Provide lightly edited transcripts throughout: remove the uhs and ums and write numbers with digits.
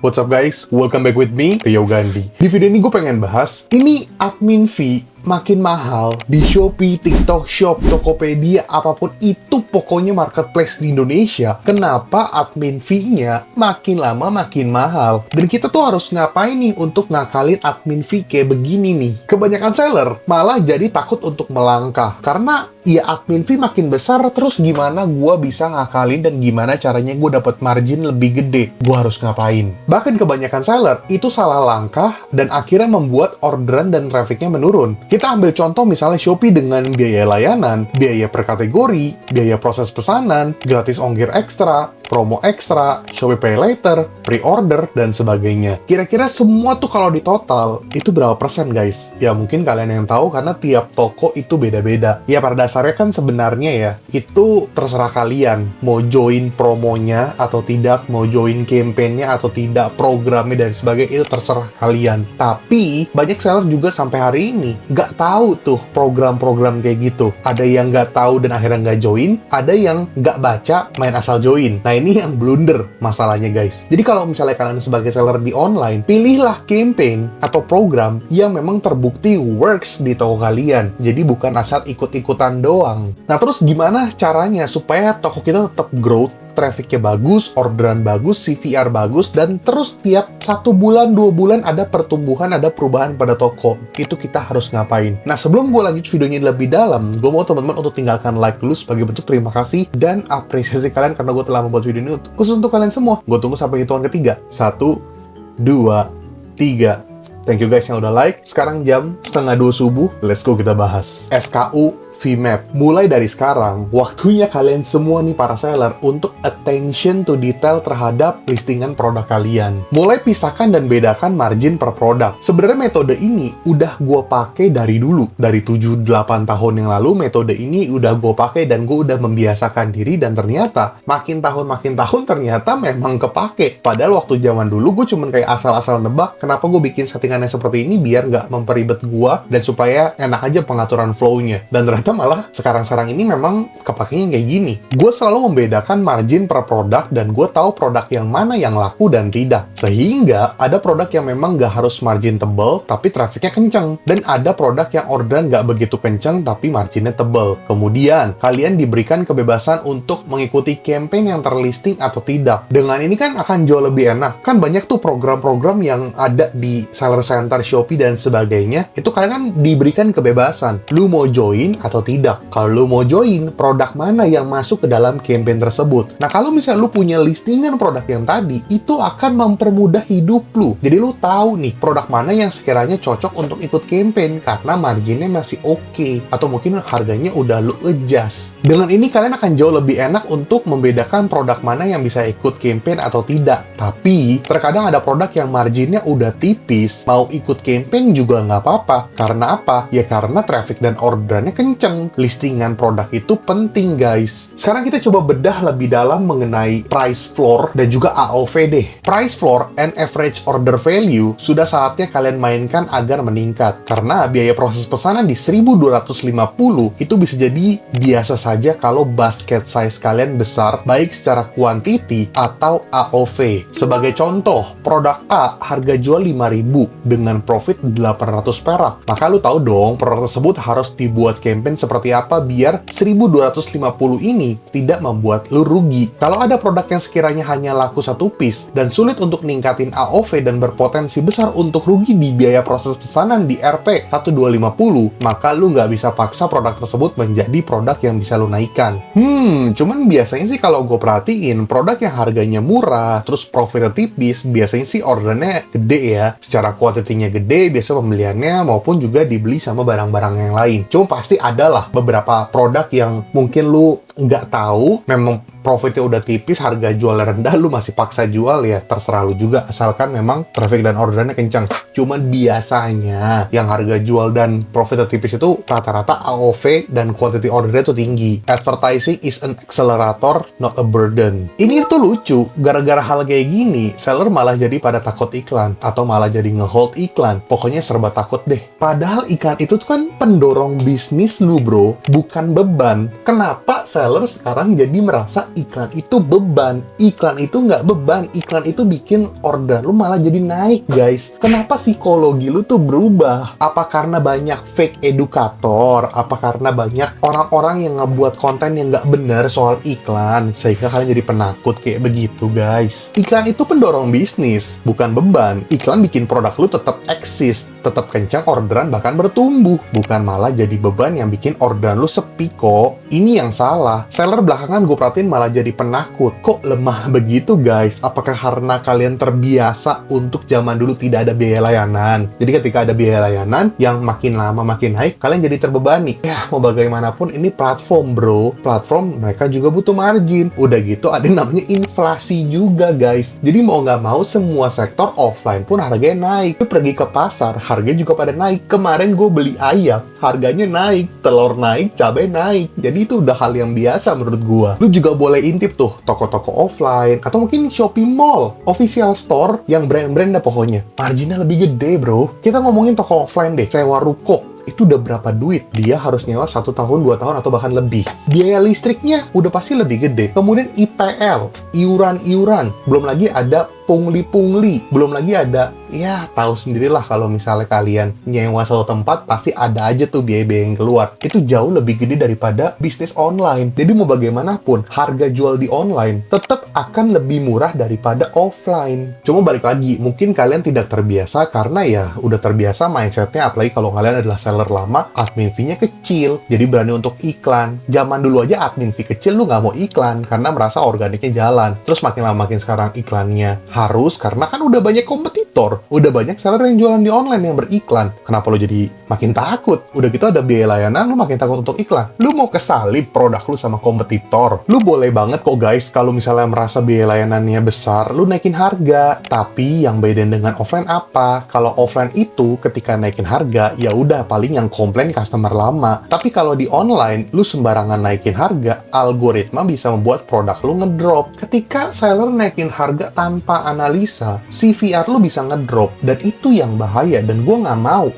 What's up guys? Welcome back with me, Rio Gandhi. Di video ini gue pengen bahas, ini admin fee makin mahal di Shopee, TikTok Shop, Tokopedia, apapun itu pokoknya marketplace di Indonesia. Kenapa admin fee-nya makin lama makin mahal? Dan kita tuh harus ngapain nih untuk ngakalin admin fee kayak begini nih? Kebanyakan seller malah jadi takut untuk melangkah. Karena ya admin fee makin besar, terus gimana gua bisa ngakalin dan gimana caranya gue dapat margin lebih gede? Gua harus ngapain? Bahkan kebanyakan seller itu salah langkah dan akhirnya membuat orderan dan trafficnya menurun. Kita ambil contoh misalnya Shopee dengan biaya layanan, biaya per kategori, biaya proses pesanan, gratis ongkir ekstra, promo ekstra, Shopee Pay Later, pre-order, dan sebagainya. Kira-kira semua tuh kalau di total, itu berapa persen guys? Ya mungkin kalian yang tahu karena tiap toko itu beda-beda. Ya pada dasarnya kan sebenarnya ya, itu terserah kalian. Mau join promonya atau tidak, mau join campaign-nya atau tidak, programnya dan sebagainya, itu terserah kalian. Tapi, banyak seller juga sampai hari ini nggak tahu tuh program-program kayak gitu. Ada yang nggak tahu dan akhirnya nggak join, ada yang nggak baca, main asal join. Nah, ini yang blunder masalahnya guys. Jadi kalau misalnya kalian sebagai seller di online, pilihlah campaign atau program yang memang terbukti works di toko kalian. Jadi bukan asal ikut-ikutan doang. Nah, terus gimana caranya supaya toko kita tetap growth, trafficnya bagus, orderan bagus, CVR bagus, dan terus tiap 1 bulan, 2 bulan ada pertumbuhan, ada perubahan pada toko. Itu kita harus ngapain? Nah, sebelum gue lanjut videonya lebih dalam, gue mau teman-teman untuk tinggalkan like dulu sebagai bentuk terima kasih dan apresiasi kalian karena gue telah membuat video ini khusus untuk kalian semua. Gue tunggu sampai hitungan ketiga. 1, 2, 3. Thank you guys yang udah like. Sekarang jam 1:30 subuh. Let's go kita bahas. SKU VMAP. Mulai dari sekarang, waktunya kalian semua nih para seller untuk attention to detail terhadap listingan produk kalian. Mulai pisahkan dan bedakan margin per produk. Sebenarnya metode ini udah gue pakai dari dulu. Dari 7-8 tahun yang lalu, metode ini udah gue pakai dan gue udah membiasakan diri dan ternyata makin tahun ternyata memang kepake. Padahal waktu zaman dulu gue cuman kayak asal-asal nebak kenapa gue bikin settingannya seperti ini biar nggak memperibet gue dan supaya enak aja pengaturan flow-nya. Dan ternyata malah sekarang-sekarang ini memang kepakainya kayak gini. Gue selalu membedakan margin per produk dan gue tahu produk yang mana yang laku dan tidak. Sehingga ada produk yang memang nggak harus margin tebal tapi trafficnya kenceng. Dan ada produk yang orderan nggak begitu kenceng tapi marginnya tebal. Kemudian, kalian diberikan kebebasan untuk mengikuti campaign yang terlisting atau tidak. Dengan ini kan akan jauh lebih enak. Kan banyak tuh program-program yang ada di seller center, Shopee, dan sebagainya. Itu kalian kan diberikan kebebasan. Lu mau join atau tidak. Kalau lu mau join, produk mana yang masuk ke dalam campaign tersebut. Nah, kalau misalnya lu punya listingan produk yang tadi, itu akan mempermudah hidup lu. Jadi lu tahu nih, produk mana yang sekiranya cocok untuk ikut campaign karena marginnya masih oke. Atau mungkin harganya udah lu adjust. Dengan ini kalian akan jauh lebih enak untuk membedakan produk mana yang bisa ikut campaign atau tidak. Tapi, terkadang ada produk yang marginnya udah tipis, mau ikut campaign juga nggak apa-apa. Karena apa? Ya karena traffic dan orderannya kenceng. Listingan produk itu penting guys. Sekarang kita coba bedah lebih dalam mengenai price floor dan juga AOV deh. Price floor and average order value sudah saatnya kalian mainkan agar meningkat. Karena biaya proses pesanan di 1.250 itu bisa jadi biasa saja kalau basket size kalian besar, baik secara quantity atau AOV. Sebagai contoh, produk A harga jual 5.000 dengan profit 800 perak. Maka lu tahu dong, produk tersebut harus dibuat campaign seperti apa biar 1.250 ini tidak membuat lu rugi. Kalau ada produk yang sekiranya hanya laku 1 piece dan sulit untuk ningkatin AOV dan berpotensi besar untuk rugi di biaya proses pesanan di RP 1.250, maka lu nggak bisa paksa produk tersebut menjadi produk yang bisa lu naikkan. Cuman biasanya sih kalau gue perhatiin, produk yang harganya murah, terus profitnya tipis, biasanya sih ordernya gede ya. Secara kuantitinya gede, biasa pembeliannya maupun juga dibeli sama barang-barang yang lain. Cuma pasti adalah beberapa produk yang mungkin lu nggak tahu, memang profitnya udah tipis, harga jualnya rendah, lu masih paksa jual, ya terserah lu juga, asalkan memang traffic dan orderannya kencang. Cuman biasanya yang harga jual dan profitnya tipis itu rata-rata AOV dan quantity ordernya itu tinggi. Advertising is an accelerator, not a burden. Ini tuh lucu, gara-gara hal kayak gini, seller malah jadi pada takut iklan, atau malah jadi nge-hold iklan. Pokoknya serba takut deh. Padahal iklan itu tuh kan pendorong bisnis lu bro, bukan beban. Kenapa seller sekarang jadi merasa iklan itu beban. Iklan itu nggak beban. Iklan itu bikin order lu malah jadi naik, guys. Kenapa psikologi lu tuh berubah? Apa karena banyak fake edukator? Apa karena banyak orang-orang yang ngebuat konten yang nggak benar soal iklan? Sehingga kalian jadi penakut kayak begitu, guys. Iklan itu pendorong bisnis, bukan beban. Iklan bikin produk lu tetap eksis, tetap kencang orderan, bahkan bertumbuh. Bukan malah jadi beban yang bikin orderan lu sepi kok. Ini yang salah. Seller belakangan gue perhatiin malah jadi penakut. Kok lemah begitu, guys? Apakah karena kalian terbiasa untuk zaman dulu tidak ada biaya layanan? Jadi ketika ada biaya layanan, yang makin lama makin naik, kalian jadi terbebani. Ya, mau bagaimanapun ini platform, bro. Platform mereka juga butuh margin. Udah gitu ada namanya inflasi juga, guys. Jadi mau nggak mau semua sektor offline pun harganya naik. Lu pergi ke pasar, harganya juga pada naik. Kemarin gue beli ayam, harganya naik. Telur naik, cabai naik. Jadi itu udah hal yang biasa menurut gua. Lu juga boleh intip tuh toko-toko offline atau mungkin Shopee Mall, official store yang brand-brand dah pokoknya. Marginnya lebih gede, bro. Kita ngomongin toko offline deh, sewa ruko. Itu udah berapa duit? Dia harus nyewa 1 tahun, 2 tahun, atau bahkan lebih. Biaya listriknya udah pasti lebih gede. Kemudian IPL, iuran-iuran. Belum lagi ada pungli-pungli. Belum lagi ada, ya tahu sendirilah kalau misalnya kalian nyewa satu tempat, pasti ada aja tuh biaya-biaya yang keluar. Itu jauh lebih gede daripada bisnis online. Jadi mau bagaimanapun, harga jual di online tetap akan lebih murah daripada offline. Cuma balik lagi, mungkin kalian tidak terbiasa karena ya udah terbiasa mindsetnya, apalagi kalau kalian adalah seller lama, admin fee-nya kecil, jadi berani untuk iklan. Zaman dulu aja admin fee kecil, lu nggak mau iklan karena merasa organiknya jalan. Terus makin lama makin sekarang iklannya harus, karena kan udah banyak kompetitor, udah banyak seller yang jualan di online yang beriklan. Kenapa lo jadi makin takut? Udah gitu ada biaya layanan, lo makin takut untuk iklan. Lu mau kesalip produk lu sama kompetitor. Lu boleh banget kok, guys, kalau misalnya merasa biaya layanannya besar, lu naikin harga. Tapi yang beda dengan offline apa? Kalau offline itu ketika naikin harga, ya udah paling yang komplain customer lama. Tapi kalau di online, lu sembarangan naikin harga, algoritma bisa membuat produk lu ngedrop. Ketika seller naikin harga tanpa analisa, CVR lu bisa ngedrop, dan itu yang bahaya. Dan gue nggak mau,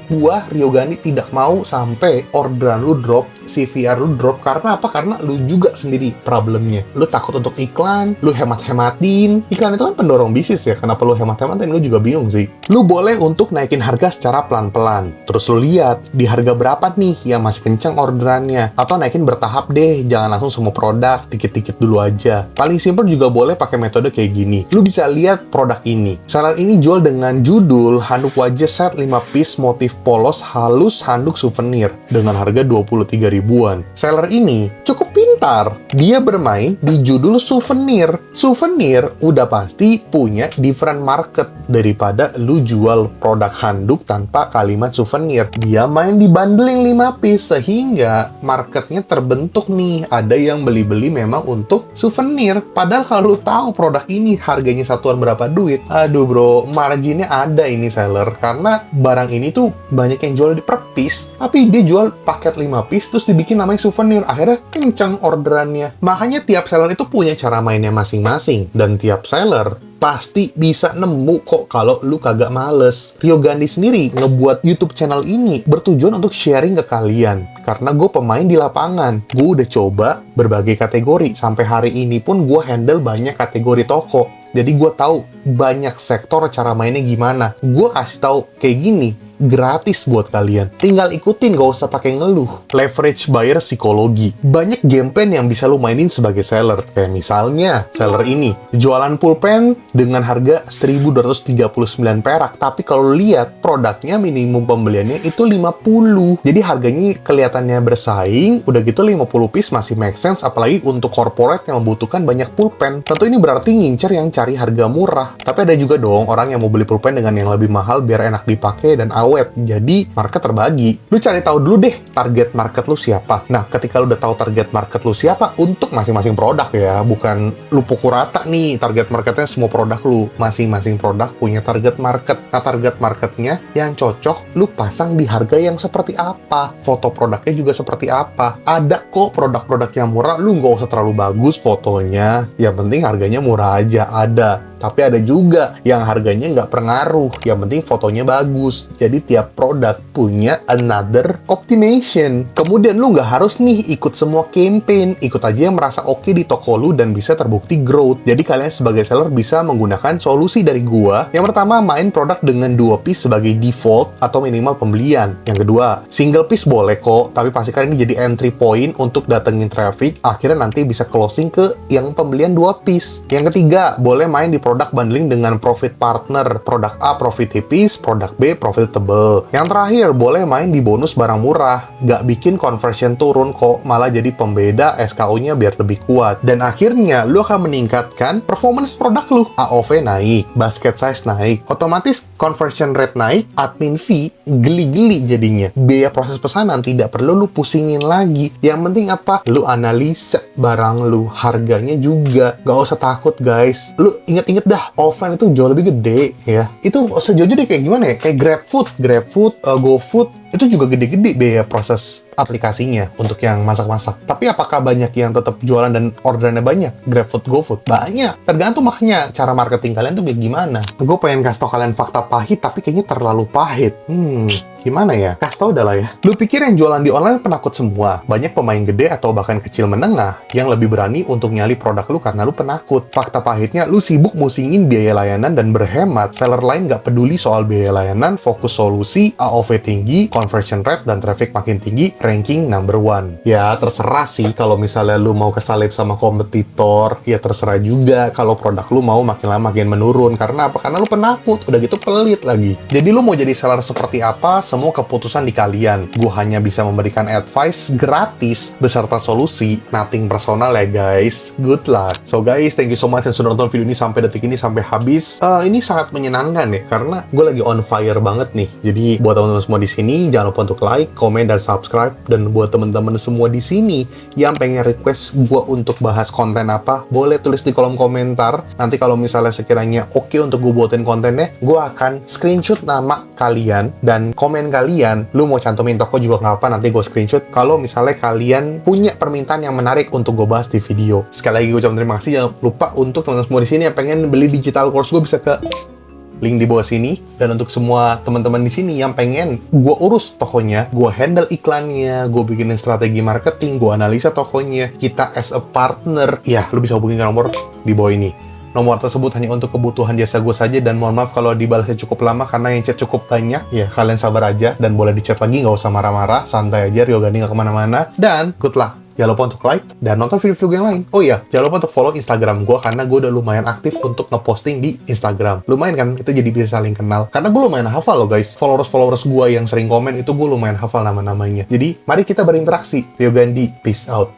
Rio Gandhi tidak mau sampai orderan lu drop, CVR lu drop. Karena apa? Karena lu juga sendiri problemnya. Lu takut untuk iklan, lu hemat-hematin. Iklan itu kan pendorong bisnis ya, kenapa lu hemat-hematin? Gue juga bingung sih. Lu boleh untuk naikin harga secara pelan-pelan, terus lu lihat di harga berapa nih yang masih kenceng orderannya, atau naikin bertahap deh, jangan langsung semua produk, dikit-dikit dulu aja. Paling simple juga boleh pakai metode kayak gini. Lu bisa lihat produk ini. Seller ini jual dengan judul handuk wajah set 5 piece motif polos halus handuk souvenir dengan harga 23 ribuan. Seller ini cukup pintar. Dia bermain di judul souvenir. Souvenir udah pasti punya different market daripada lu jual produk handuk tanpa kalimat souvenir. Dia main di bundling 5 piece sehingga marketnya terbentuk nih. Ada yang beli-beli memang untuk souvenir. Padahal kalau lu tahu produk ini harganya satuan berapa duit, aduh bro, marginnya ada ini seller. Karena barang ini tuh banyak yang jual di per piece, tapi dia jual paket 5 piece terus dibikin namanya souvenir. Akhirnya kenceng orderannya. Makanya tiap seller itu punya cara mainnya masing-masing, dan tiap seller pasti bisa nemu kok kalau lu kagak males. Rio Gandhi sendiri ngebuat YouTube channel ini bertujuan untuk sharing ke kalian. Karena gue pemain di lapangan. Gue udah coba berbagai kategori. Sampai hari ini pun gue handle banyak kategori toko. Jadi gue tahu banyak sektor cara mainnya gimana. Gue kasih tahu kayak gini, gratis buat kalian. Tinggal ikutin, gak usah pakai ngeluh. Leverage buyer psikologi. Banyak game plan yang bisa lu mainin sebagai seller. Kayak misalnya, seller ini jualan pulpen dengan harga 1.239 perak. Tapi kalau lihat produknya minimum pembeliannya itu 50. Jadi harganya kelihatannya bersaing. Udah gitu 50 piece masih make sense. Apalagi untuk corporate yang membutuhkan banyak pulpen. Tentu ini berarti ngincer yang cari harga murah. Tapi ada juga dong orang yang mau beli pulpen dengan yang lebih mahal biar enak dipakai dan awet. Jadi market terbagi. Lu cari tahu dulu deh target market lu siapa. Nah, ketika lu udah tahu target market lu siapa untuk masing-masing produk ya, bukan lu pukul rata nih target marketnya semua produk lu. Masing-masing produk punya target market. Nah, target marketnya yang cocok lu pasang di harga yang seperti apa. Foto produknya juga seperti apa. Ada kok produk-produk yang murah, lu nggak usah terlalu bagus fotonya. Yang penting harganya murah aja. Ada. Tapi ada juga yang harganya nggak pengaruh, yang penting fotonya bagus. Jadi tiap produk punya another optimization. Kemudian lu nggak harus nih ikut semua campaign, ikut aja yang merasa oke di toko lu dan bisa terbukti growth. Jadi kalian sebagai seller bisa menggunakan solusi dari gua. Yang pertama, main produk dengan 2 piece sebagai default atau minimal pembelian. Yang kedua, single piece boleh kok, tapi pastikan ini jadi entry point untuk datengin traffic, akhirnya nanti bisa closing ke yang pembelian 2 piece. Yang ketiga, boleh main di produk bundling dengan profit partner. Produk A profit tipis, produk B profitable. Yang terakhir, boleh main di bonus barang murah. Nggak bikin conversion turun kok, malah jadi pembeda SKU-nya biar lebih kuat. Dan akhirnya, lu akan meningkatkan performance produk lu. AOV naik, basket size naik, otomatis conversion rate naik, admin fee geli-geli jadinya. Biaya proses pesanan tidak perlu lu pusingin lagi. Yang penting apa? Lu analisa barang lu, harganya juga. Gak usah takut guys. Lu inget-inget dah, offline itu jauh lebih gede ya. Itu sejauh-jauh deh kayak gimana ya? Kayak GrabFood, GoFood, itu juga gede-gede biaya proses aplikasinya untuk yang masak-masak. Tapi apakah banyak yang tetap jualan dan orderannya banyak? GrabFood, GoFood? Banyak. Tergantung makanya cara marketing kalian tuh kayak gimana. Gue pengen kasih tau kalian fakta pahit, tapi kayaknya terlalu pahit. Gimana ya? Kasih tau dah lah ya. Lu pikir yang jualan di online penakut semua? Banyak pemain gede atau bahkan kecil menengah yang lebih berani untuk nyali produk lu karena lu penakut. Fakta pahitnya, lu sibuk musingin biaya layanan dan berhemat. Seller lain nggak peduli soal biaya layanan, fokus solusi, AOV tinggi, conversion rate, dan traffic makin tinggi, ranking number 1. Ya, terserah sih kalau misalnya lu mau kesalip sama kompetitor, ya terserah juga kalau produk lu mau makin lama makin menurun. Karena apa? Karena lu penakut, udah gitu pelit lagi. Jadi lu mau jadi seller seperti apa, semua keputusan di kalian. Gue hanya bisa memberikan advice gratis beserta solusi, nothing personal ya guys. Good luck. So guys, thank you so much yang sudah nonton video ini sampai detik ini, sampai habis. Ini sangat menyenangkan ya, karena gue lagi on fire banget nih. Jadi buat teman-teman semua di sini, jangan lupa untuk like, komen, dan subscribe. Dan buat teman-teman semua di sini yang pengen request gue untuk bahas konten apa, boleh tulis di kolom komentar. Nanti kalau misalnya sekiranya oke untuk gue buatin kontennya, gue akan screenshot nama kalian dan komen kalian. Lu mau cantumin toko juga nggak apa, nanti gue screenshot. Kalau misalnya kalian punya permintaan yang menarik untuk gue bahas di video. Sekali lagi gue ucapkan terima kasih. Jangan lupa untuk teman-teman semua di sini yang pengen beli digital course gue, bisa ke link di bawah sini. Dan untuk semua teman-teman di sini yang pengen gue urus tokonya, gue handle iklannya, gue bikinin strategi marketing, gue analisa tokonya, kita as a partner, ya lu bisa hubungi ke nomor di bawah ini. Nomor tersebut hanya untuk kebutuhan jasa gue saja, dan mohon maaf kalau dibalasnya cukup lama karena yang chat cukup banyak. Ya, kalian sabar aja dan boleh dicat lagi, nggak usah marah-marah, santai aja, Rio Gandhi nggak kemana-mana. Dan good luck. Jangan lupa untuk like dan nonton video-video yang lain. Oh iya, jangan lupa untuk follow Instagram gue karena gue udah lumayan aktif untuk ngeposting di Instagram. Lumayan kan? Kita jadi bisa saling kenal. Karena gue lumayan hafal loh guys. Followers gue yang sering komen itu gue lumayan hafal nama-namanya. Jadi, mari kita berinteraksi. Rio Gandhi, peace out.